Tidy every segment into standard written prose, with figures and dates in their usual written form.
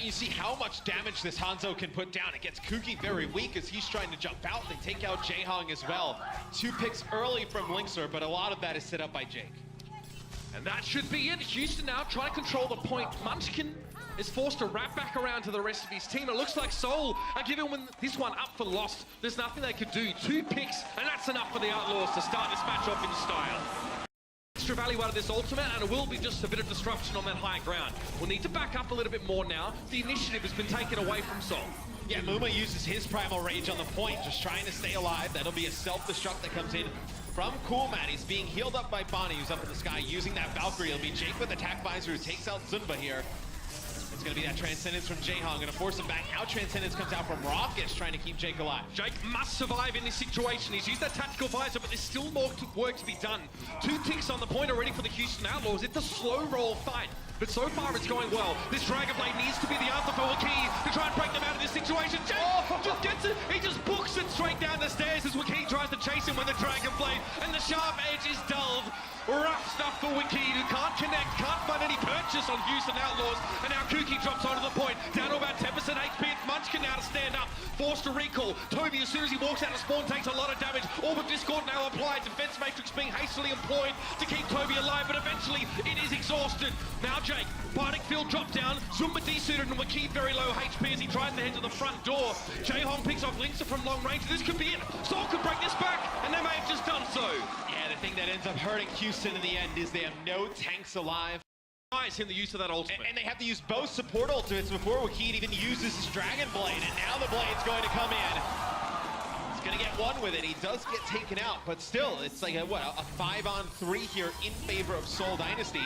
you see how much damage this Hanzo can put down. It gets Kuki very weak as he's trying to jump out. They take out Jaehong as well. 2 picks early from Linkser, but a lot of that is set up by Jake. And that should be it. Houston now trying to control the point. Munchkin is forced to wrap back around to the rest of his team. It looks like Seoul are giving this one up for lost. There's nothing they could do. 2 picks, and that's enough for the Outlaws to start this match off in style. Extra value out of this ultimate, and it will be just a bit of disruption on that high ground. We'll need to back up a little bit more now. The initiative has been taken away from Seoul. Yeah, Muma uses his Primal Rage on the point, just trying to stay alive. That'll be a self-destruct that comes in from Coolmat. He's being healed up by Bonnie, who's up in the sky using that Valkyrie. It'll be Jake with Attack Visor who takes out Zunba here. It's going to be that Transcendence from Jaehong, going to force him back. Now Transcendence comes out from Rockets, trying to keep Jake alive. Jake must survive in this situation. He's used that Tactical Visor, but there's still more work to be done. 2 ticks on the point already for the Houston Outlaws. It's a slow roll fight, but so far it's going well. This Dragon Blade needs to be the answer for Wakee to try and break them out of this situation. Jake just gets it. He just books it straight down the stairs as Wakee tries to chase him with the Dragon Blade, and the sharp edge is dulled. Rough stuff for Wakee, who can't connect, can't find any purchase on Houston Outlaws, and now Kuki drops onto the point, down to about 10% HP. It's Munchkin now to stand up, forced to recall. Toby, as soon as he walks out of spawn, takes a lot of damage. Orb of Discord now applied, Defense Matrix being hastily employed to keep Toby alive, but eventually it is exhausted. Now Jake, Bardic Field drop down, Zumba desuited, and Wakee very low HP as he tries to head to the front door. Jaehong picks off Linkser from long range, this could be it. Seoul could break this back, and they may have just done so. Yeah, the thing that ends up hurting Houston in the end is they have no tanks alive. Nice in the use of that ultimate. And they have to use both support ultimates before Wakee even uses his Dragon Blade, and now the Blade's going to come in. He's going to get one with it. He does get taken out, but still, it's like a 5-on-3 here in favor of Seoul Dynasty.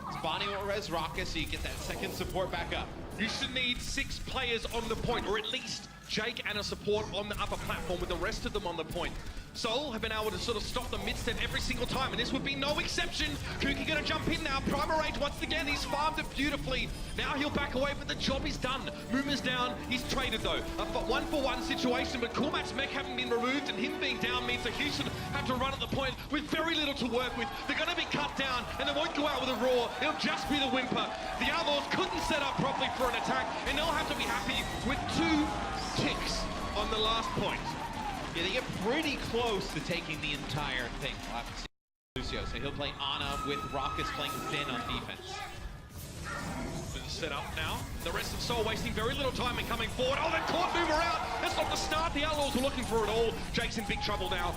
It's Bonnie will res Rocket, so you get that second support back up. You should need 6 players on the point, or at least Jake and a support on the upper platform with the rest of them on the point. Seoul have been able to sort of stop the mid-step every single time, and this would be no exception. Kuki gonna jump in now, Primal Rage once again, he's farmed it beautifully. Now he'll back away, but the job is done. Muma's down, he's traded though. A 1-for-1 situation, but Coolmat's mech having been removed and him being down means that Houston have to run at the point with very little to work with. They're gonna be cut down, and they won't go out with a roar. It'll just be the whimper. The Outlaws couldn't set up properly for an attack, and they'll have to be happy with 2 ticks on the last point. Yeah, they get pretty close to taking the entire thing. We'll have to see Lucio, so he'll play Ana with Rockets playing thin on defense. Set up now. The rest of Seoul wasting very little time in coming forward. Oh, they caught Boomer out. That's not the start. The Outlaws were looking for it all. Jake's in big trouble now.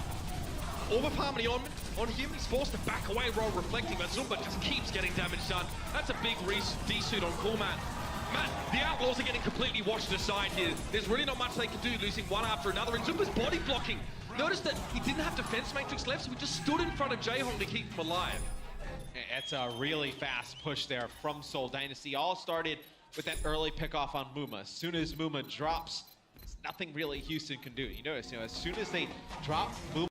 Orb of Harmony on him. He's forced to back away, roll reflecting, but Zumba just keeps getting damage done. That's a big D-suit on Coolmat. Matt, the Outlaws are getting completely washed aside here. There's really not much they can do, losing one after another, and Zumba's body blocking. Notice that he didn't have Defense Matrix left, so he just stood in front of Jaehong to keep him alive. It's a really fast push there from Seoul Dynasty. All started with that early pickoff on Muma. As soon as Muma drops, there's nothing really Houston can do. You notice, as soon as they drop Muma,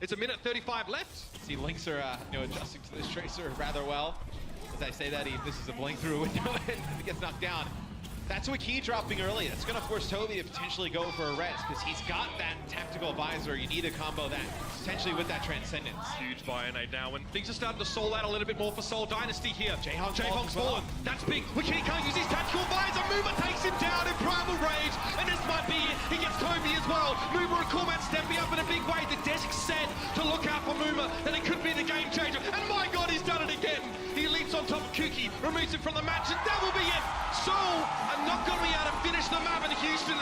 it's a minute 35 left. See Linkser, adjusting to this Tracer rather well. As I say that, he misses a blink through a window and gets knocked down. That's Wakee dropping early. That's going to force Toby to potentially go for a res, because he's got that Tactical Visor. You need to combo that, potentially with that Transcendence. Huge Bionade now, and things are starting to soul out a little bit more for Seoul Dynasty here. Jaehong's fallen. That's big. Wakee can't use his Tactical Visor. Mover takes him down in Primal Rage, and this might be it. He gets Toby as well. Mover and Coolmat stepping up in a big way. The desk said to look out for Mover, and it could be the game changer. And my God, he's done it again. He leaps on top of Kuki, removes him from the match, and that will be it. Seoul are not going to be able to finish the map, and Houston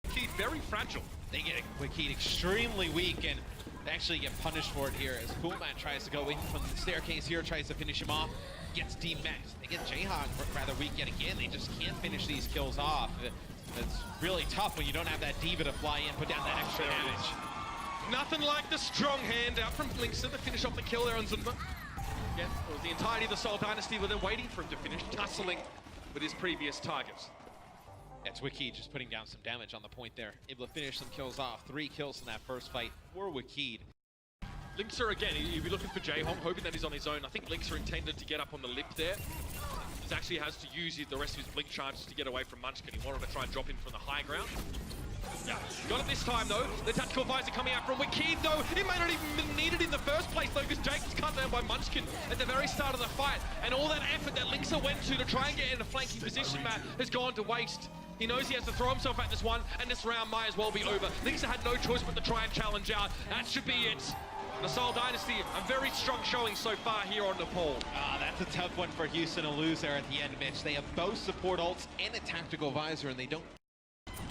Wakee very fragile. They get Wakee extremely weak, and they actually get punished for it here as Coolmat tries to go in from the staircase here, tries to finish him off, gets demexed. They get Jaehong rather weak yet again. They just can't finish these kills off. It's really tough when you don't have that Diva to fly in, put down that extra damage. Nothing like the strong hand out from Linkser to finish off the kill there on Zumba. Yeah, it was the entirety of the Seoul Dynasty were then waiting for him to finish, tussling with his previous targets. That's Wakee just putting down some damage on the point there. Able to finish some kills off. 3 kills in that first fight for Wakee. Linkser again, he'll be looking for Jaehong, hoping that he's on his own. I think Linkser intended to get up on the lip there. He actually has to use the rest of his blink charges to get away from Munchkin. He wanted to try and drop in from the high ground. Yeah, got it this time though. The tactical visor coming out from Wakid though. It may not even been needed in the first place though, because Jake was cut down by Munchkin at the very start of the fight. And all that effort that Linksa went to try and get in a flanking position, Matt, has gone to waste. He knows he has to throw himself at this one, and this round might as well be over. Linksa had no choice but to try and challenge out. That should be it. The Seoul Dynasty, a very strong showing so far here on Nepal. That's a tough one for Houston to lose there at the end, Mitch. They have both support ults and a tactical visor, and they don't.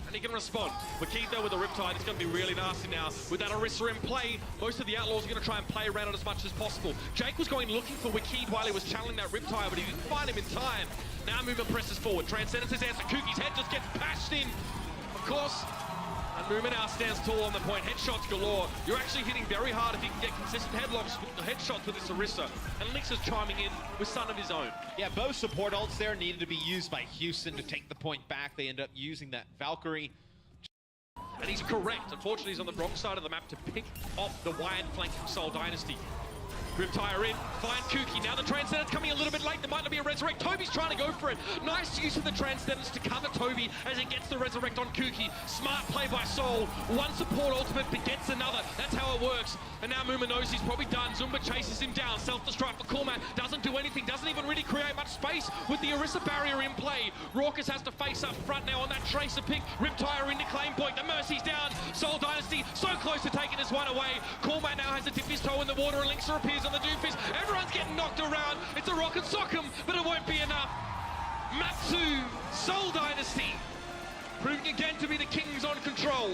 And he can respond. Wakid though with the Riptide, it's going to be really nasty now. With that Orisa in play, most of the Outlaws are going to try and play around it as much as possible. Jake was going looking for Wakid while he was channeling that Riptide, but he didn't find him in time. Now movement presses forward. Transcendence is answered. Kuki's head just gets bashed in. Of course, and Movement now stands tall on the point. Headshots galore. You're actually hitting very hard if you can get consistent headshots with this Orisa. And Linksa's chiming in with son of his own. Yeah, both support ults there needed to be used by Houston to take the point back. They end up using that Valkyrie. And he's correct. Unfortunately, he's on the wrong side of the map to pick off the wide flank from Seoul Dynasty. Riptire in, find Kuki. Now the Transcendence coming a little bit late. There might not be a Resurrect. Toby's trying to go for it. Nice use of the Transcendence to cover Toby as he gets the Resurrect on Kuki. Smart play by Seoul. One support ultimate begets another. That's how it works. And now Muma knows he's probably done. Zumba chases him down. Self-destruct for Coolmat. Doesn't do anything. Doesn't even really create much space with the Orisa barrier in play. Raucus has to face up front now on that Tracer pick. Riptire into claim point. The Mercy's down. Seoul Dynasty so close to taking this one away. Coolmat now has to dip his toe in the water and Linksa appears on the doofus. Everyone's getting knocked around. It's a rocket sock'em, but it won't be enough. Matsu, Seoul Dynasty, proving again to be the kings on control.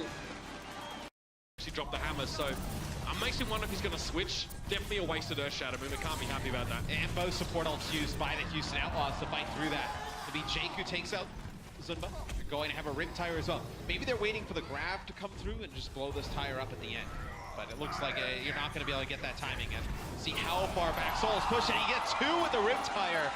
She dropped the hammer, so it makes me wonder if he's going to switch. Definitely a wasted Earth Shatter move. I can't be happy about that. And both support ults used by the Houston Outlaws to fight through that. It'll be Jake who takes out Zumba. They're going to have a Riptire as well. Maybe they're waiting for the grab to come through and just blow this tire up at the end. But it looks like you're not going to be able to get that timing in. See how far back Seoul's pushing. You get two with the Riptire.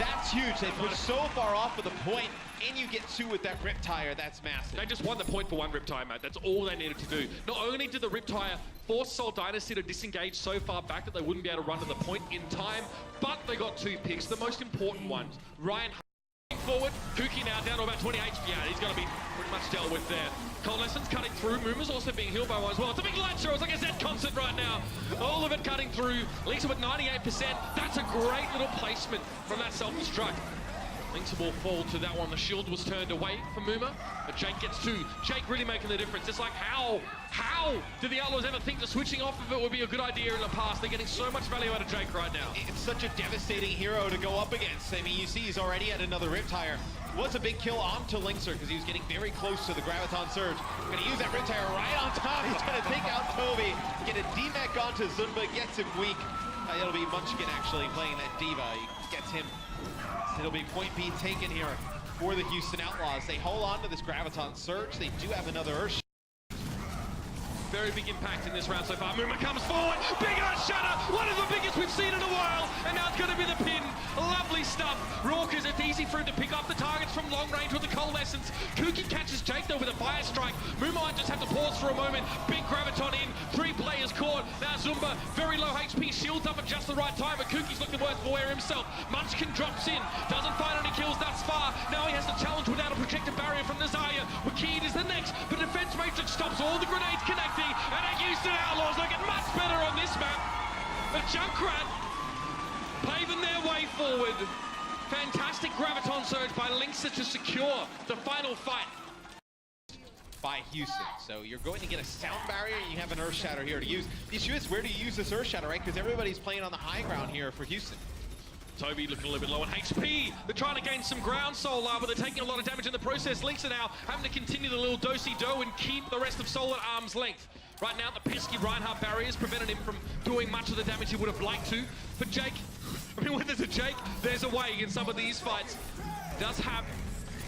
That's huge. They push so far off of the point, and you get two with that Riptire. That's massive. They just won the point for one Riptire, Matt. That's all they needed to do. Not only did the Riptire force Seoul Dynasty to disengage so far back that they wouldn't be able to run to the point in time, but they got two picks, the most important ones. Ryan forward, Kuki now down to about 20 HP. Yeah, he's going to be pretty much dealt with there. Coalescence cutting through. Muma's also being healed by one as well. It's a big light show. It's like a Z concert right now. All of it cutting through. Linksa with 98%. That's a great little placement from that self-destruct. Linksa will fall to that one. The shield was turned away from Muma, but Jake gets two. Jake really making the difference. It's like, how did the Outlaws ever think that switching off of it would be a good idea in the past? They're getting so much value out of Jake right now. It's such a devastating hero to go up against. I mean, you see he's already at another Riptire. Was a big kill onto Linksa because he was getting very close to the Graviton Surge. Gonna use that Riptire right on top. He's gonna take out Toby. Get a D-Mech onto Zumba, gets him weak. It'll be Munchkin actually playing that Diva. He gets him. It'll be point B taken here for the Houston Outlaws. They hold on to this Graviton Surge. They do have another Earth. Very big impact in this round so far. Muma comes forward. Big Earth Shatter. One of the biggest we've seen in a while. And now it's going to be the pin. Lovely stuff. Raucus, it's easy for him to pick up the targets from long range with the Coalescence. Kuki catches Jake though with a Fire Strike. Muma might just have to pause for a moment. Big Graviton in. 3 players caught. Now Zumba, very low HP. Shields up at just the right time. But Kuki's looking worse for wear himself. Munchkin drops in. Doesn't find any kills thus far. Now he has to challenge without a protective barrier from Nazaya. Wakid is the next. But Defense Matrix stops all the grenades connecting. And the Houston Outlaws looking much better on this map. The Junkrat paving their way forward. Fantastic Graviton Surge by Linksa to secure the final fight. By Houston. So you're going to get a sound barrier, and you have an Earth Shatter here to use. The issue is, where do you use this Earth Shatter, right? Because everybody's playing on the high ground here for Houston. Toby looking a little bit low on HP. They're trying to gain some ground, Solar, but they're taking a lot of damage in the process. Linksa now having to continue the little do-si-do and keep the rest of Soul at arm's length. Right now, the pesky Reinhardt barriers prevented him from doing much of the damage he would have liked to. But Jake, I mean, when there's a Jake, there's a way in some of these fights. Does have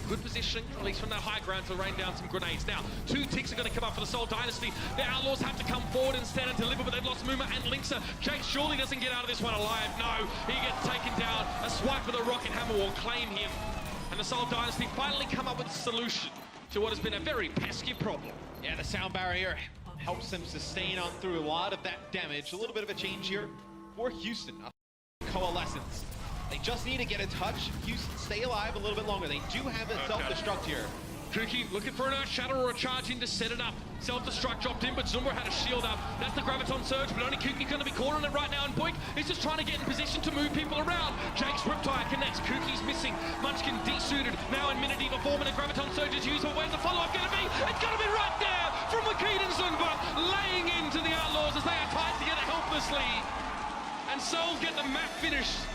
good positioning, at least from that high ground, to rain down some grenades. Now, 2 ticks are going to come up for the Seoul Dynasty. The Outlaws have to come forward instead and deliver, but they've lost Muma and Linksa. Jake surely doesn't get out of this one alive. No, he gets taken down. A swipe with a rocket hammer will claim him. And the Seoul Dynasty finally come up with a solution to what has been a very pesky problem. Yeah, the sound barrier helps them sustain on through a lot of that damage. A little bit of a change here for Houston. Coalescence. They just need to get a touch. Houston stay alive a little bit longer. They do have a self-destruct here. Kuki looking for an Earth Shatter or a charge in to set it up. Self-destruct dropped in, but Zumba had a shield up. That's the Graviton Surge, but only Kuki's going to be caught on it right now, and Boink is just trying to get in position to move people around. Jake's Riptide connects, Kuki's missing. Munchkin desuited, now in minute either form, and a Graviton Surge is used, but where's the follow-up going to be? It's going to be right there from Wakid and Zumba, laying into the Outlaws as they are tied together helplessly. And Seoul get the map finished.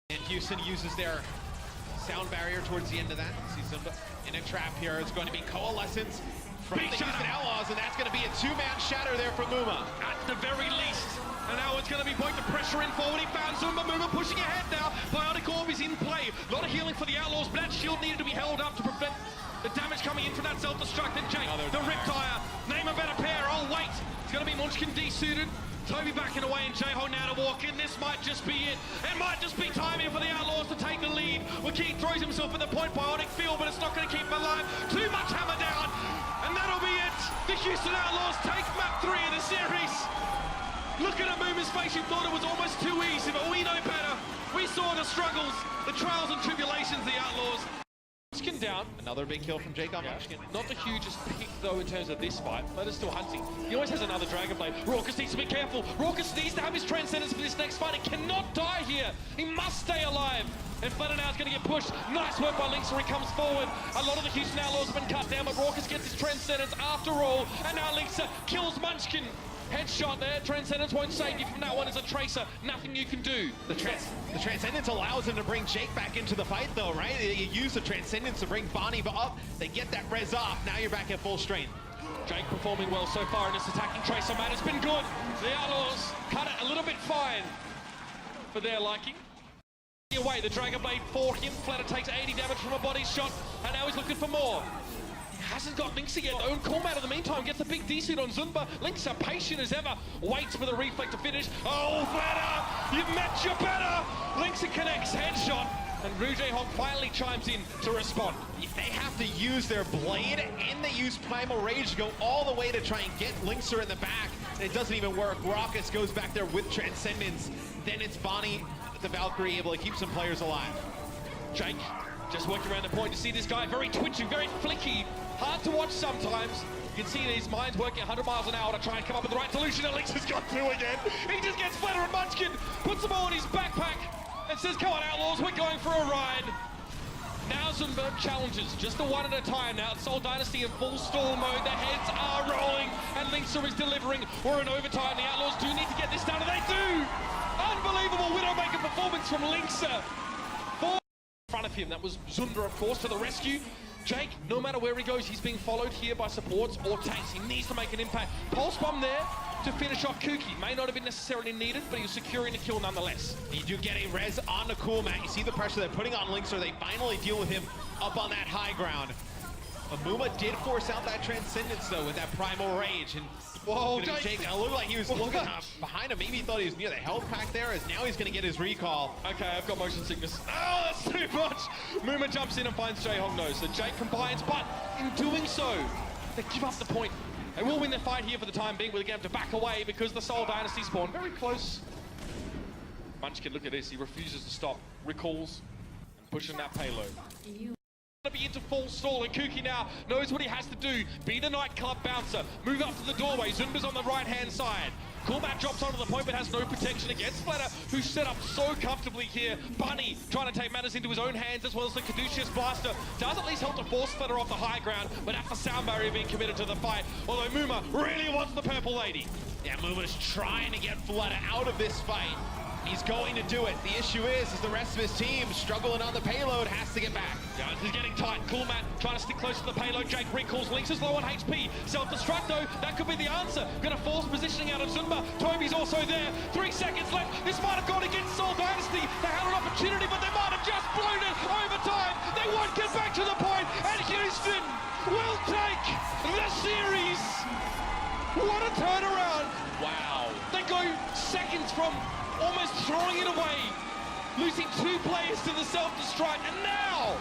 And Houston uses their sound barrier towards the end of that. See Zumba in a trap here. It's going to be Coalescence from the Houston Outlaws, and that's going to be a two-man shatter there from Muma. At the very least. And now it's going to be Boink to pressure in forward. He found Zumba. Muma pushing ahead now. Bionic Orb is in play. A lot of healing for the Outlaws, but that shield needed to be held up to prevent the damage coming in from that self-destruct. And Jake, the Riptire, name a better pair. Oh, wait. It's going to be Munchkin desuited. Toby backing away and Jaeho now to walk in. This might just be it. It might just be time here for the Outlaws to take the lead. Wakid throws himself in the point bionic field, but it's not going to keep him alive. Too much hammer down, and that'll be it. The Houston Outlaws take map 3 of the series. Look at Amuma's face. You thought it was almost too easy, but we know better. We saw the struggles, the trials and tribulations of the Outlaws. Munchkin down. Another big kill from Jake on Munchkin. Not the hugest pick, though, in terms of this fight, but it's still hunting. He always has another Dragon Blade. Raucus needs to be careful. Raucus needs to have his Transcendence for this next fight. He cannot die here. He must stay alive. And Flutter now is going to get pushed. Nice work by Linkser. He comes forward. A lot of the Houston Outlaws have been cut down, but Raucus gets his Transcendence after all. And now Linkser kills Munchkin. Headshot there. Transcendence won't save you from that one as a Tracer. Nothing you can do. The Transcendence allows him to bring Jake back into the fight, though, right? You use the Transcendence to bring Bonnie up. They get that res off. Now you're back at full strength. Jake performing well so far in this attacking Tracer, man. It's been good. The Outlaws cut it a little bit fine for their liking. Away, the Dragon Blade for him. Flatter takes 80 damage from a body shot, and now he's looking for more. Hasn't got Linkser yet, though. Cormat in the meantime gets a big DC on Zumba. Linkser, patient as ever, waits for the reflect to finish. Oh, Flatter, you've met your better. Linkser connects, headshot, and Rouge Hawk finally chimes in to respond. They have to use their blade, and they use Primal Rage to go all the way to try and get Linkser in the back. And it doesn't even work. Raucus goes back there with Transcendence. Then it's Bonnie, the Valkyrie, able to keep some players alive. Jake just working around the point. You see this guy very twitchy, very flicky. Hard to watch sometimes. You can see his mind's working 100 miles an hour to try and come up with the right solution. At least he's got through again. He just gets Flatter and Munchkin, puts them all in his backpack, and says, come on, Outlaws, we're going for a ride. Now Zunberg challenges, just the one at a time now. Seoul Dynasty in full stall mode. The heads are rolling, and Linkser is delivering. We're in overtime. The Outlaws do need to get this done, and they do! Unbelievable Widowmaker performance from Linkser. In front of him, that was Zunder, of course, to the rescue. Jake, no matter where he goes, he's being followed here by supports or tanks. He needs to make an impact. Pulse bomb there to finish off Kuki. May not have been necessarily needed, but he was securing the kill nonetheless. You do get a res on the cool mat. You see the pressure they're putting on Linkser. They finally deal with him up on that high ground. Amuma did force out that Transcendence, though, with that Primal Rage. And whoa, Jake, it looked like he was looking behind him. Maybe he thought he was near the health pack there, as now he's going to get his recall. Okay, I've got motion sickness. Oh, that's too much! Muma jumps in and finds Jaehong knows. So Jake combines, but in doing so, they give up the point. They will win their fight here for the time being, but they're going to have to back away because the Seoul Dynasty spawn very close. Munchkin, look at this. He refuses to stop, recalls, and pushing that payload. Be into full stall, and Kuki now knows what he has to do. Be the nightclub bouncer. Move up to the doorway. Zunba's on the right-hand side. Coolmat drops onto the point, but has no protection against Flatter, who's set up so comfortably here. Bunny trying to take matters into his own hands, as well as the Caduceus Blaster. Does at least help to force Flatter off the high ground, but after sound barrier being committed to the fight, although Muma really wants the purple lady. Yeah, Muma's trying to get Flatter out of this fight. He's going to do it. The issue is the rest of his team struggling on the payload, has to get back. Yeah, he's getting tight. Coolmat trying to stick close to the payload. Jake recalls. Linkser's low on HP. Self-destruct, though. That could be the answer. Going to force positioning out of Zumba. Toby's also there. 3 seconds left. This might have gone against Seoul Dynasty. They had an opportunity, but they might have just blown it over time. They won't get back to the point, and Houston will take the series. What a turnaround. Wow. They go seconds from almost throwing it away, losing 2 players to the self-destruct, and now